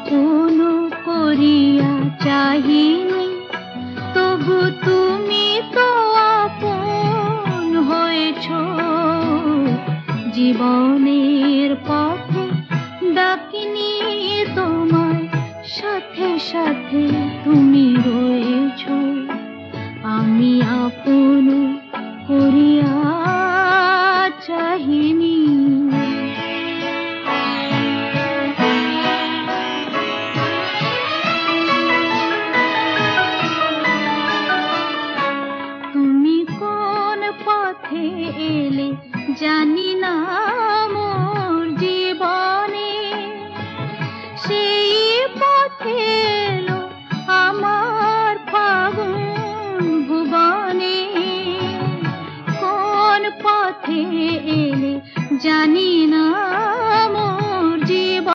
আপন করিয়া চাহিনি, তবু তুমি তো আপন হয়েছ। জীবনের পথে ডাকিনি তোমায়, সাথে সাথে তুমি রয়েছ।